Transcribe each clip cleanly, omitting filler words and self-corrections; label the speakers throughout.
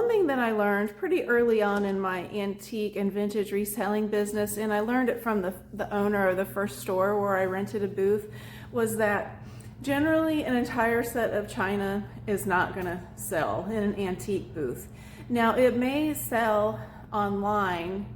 Speaker 1: one thing that I learned pretty early on in my antique and vintage reselling business, and I learned it from the owner of the first store where I rented a booth, was that generally an entire set of china is not going to sell in an antique booth. Now it may sell online,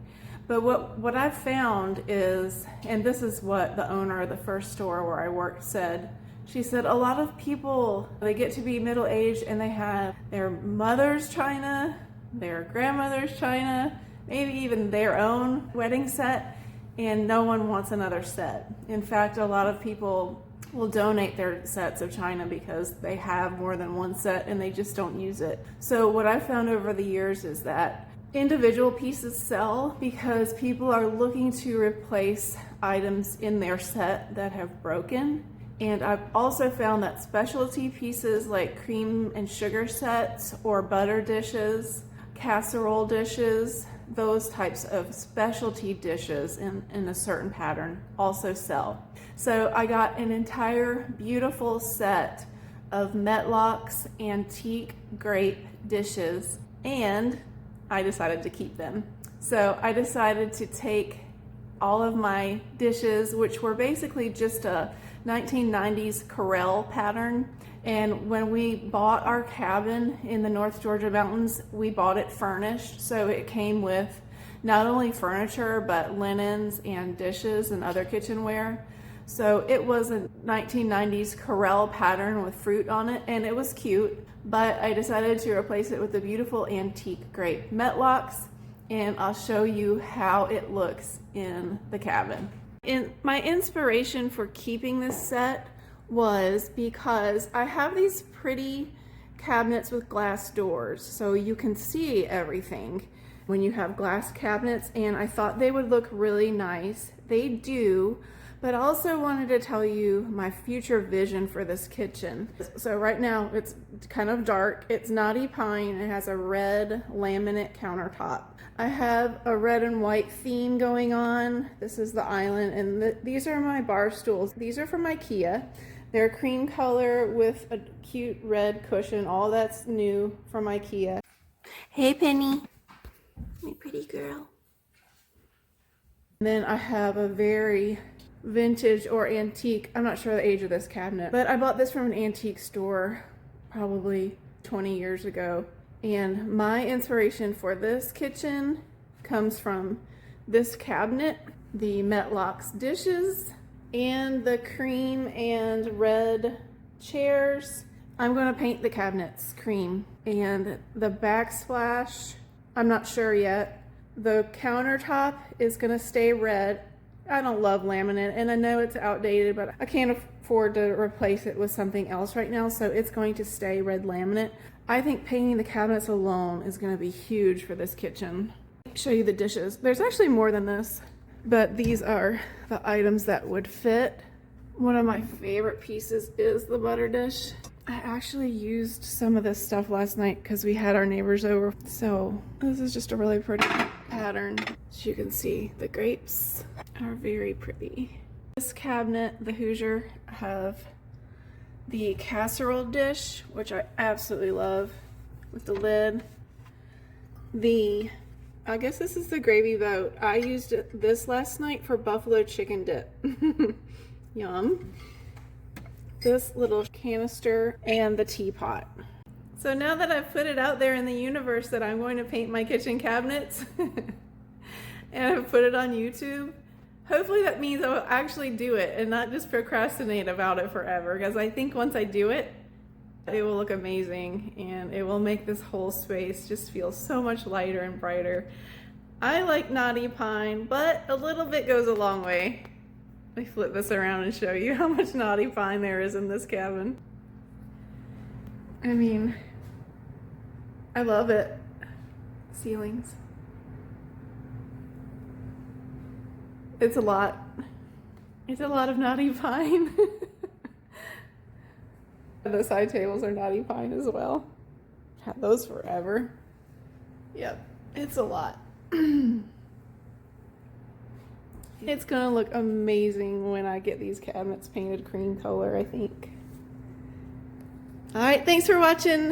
Speaker 1: but what I've found is, and this is what the owner of the first store where I worked said, she said a lot of people, they get to be middle-aged and they have their mother's china, their grandmother's china, maybe even their own wedding set, and no one wants another set. In fact, a lot of people will donate their sets of china because they have more than one set and they just don't use it. So what I've found over the years is that individual pieces sell because people are looking to replace items in their set that have broken. And I've also found that specialty pieces like cream and sugar sets or butter dishes, casserole dishes, those types of specialty dishes in a certain pattern also sell. So I got an entire beautiful set of Metlocks antique grape dishes, and I decided to keep them. So I decided to take all of my dishes, which were basically just a 1990s Corel pattern. And when we bought our cabin in the North Georgia mountains, we bought it furnished. So it came with not only furniture, but linens and dishes and other kitchenware. So it was a 1990s Corel pattern with fruit on it, and it was cute, but I decided to replace it with the beautiful antique grape Metlocks, and I'll show you how it looks in the cabin. And my inspiration for keeping this set was because I have these pretty cabinets with glass doors, so you can see everything when you have glass cabinets, and I thought they would look really nice. They do, but I also wanted to tell you my future vision for this kitchen. So right now it's kind of dark. It's knotty pine. It has a red laminate countertop. I have a red and white theme going on. This is the island, and these are my bar stools. These are from IKEA. They're cream color with a cute red cushion. All that's new from IKEA. Hey Penny, my pretty girl. Then I have a very vintage or antique, I'm not sure the age of this cabinet, but I bought this from an antique store probably 20 years ago. And my inspiration for this kitchen comes from this cabinet, the Metlocks dishes, and the cream and red chairs. I'm going to paint the cabinets cream, and the backsplash, I'm not sure yet. The countertop is going to stay red. I don't love laminate, and I know it's outdated, but I can't afford to replace it with something else right now, so it's going to stay red laminate. I think painting the cabinets alone is going to be huge for this kitchen. Show you the dishes. There's actually more than this, but these are the items that would fit. One of my favorite pieces is the butter dish. I actually used some of this stuff last night because we had our neighbors over. So this is just a really pretty pattern. As you can see, the grapes are very pretty. This cabinet, the Hoosier, have the casserole dish, which I absolutely love, with the lid. I guess this is the gravy boat. I used this last night for buffalo chicken dip. Yum. This little canister and the teapot. So now that I've put it out there in the universe that I'm going to paint my kitchen cabinets and I've put it on YouTube, hopefully that means I'll actually do it and not just procrastinate about it forever, because I think once I do it, it will look amazing and it will make this whole space just feel so much lighter and brighter. I like knotty pine, but a little bit goes a long way. Let me flip this around and show you how much knotty pine there is in this cabin. I mean, I love it. Ceilings. It's a lot. It's a lot of knotty pine. The side tables are knotty pine as well. Had those forever. Yep, it's a lot. It's gonna look amazing when I get these cabinets painted cream color, I think. All right, thanks for watching.